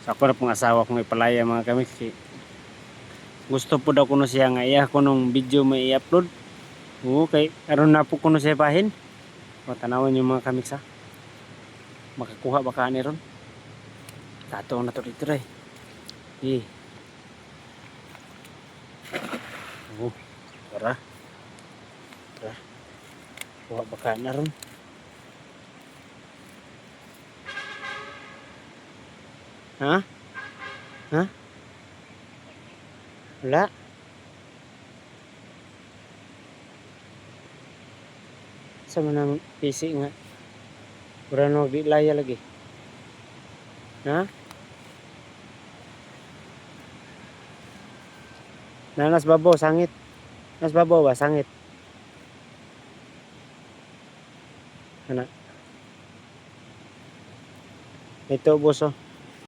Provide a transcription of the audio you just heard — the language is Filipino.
So ako na pong asawa kong ipalaya mga kamiks. Gusto po daw kuno siya nga iya kunong video may i-upload. Okay, aron na po kuno siya bahin. O tanawan yung mga kamiks ha. Makakuha baka ni ron. Tato na to dito ray. Tara. Tara. Kuha baka na ron. Ha? Ha? Wala. Sa manang PC nga. Murano di laya lagi. Ha? Nanas babaw sangit. Nas babaw ba sangit? Ana. Ito boso.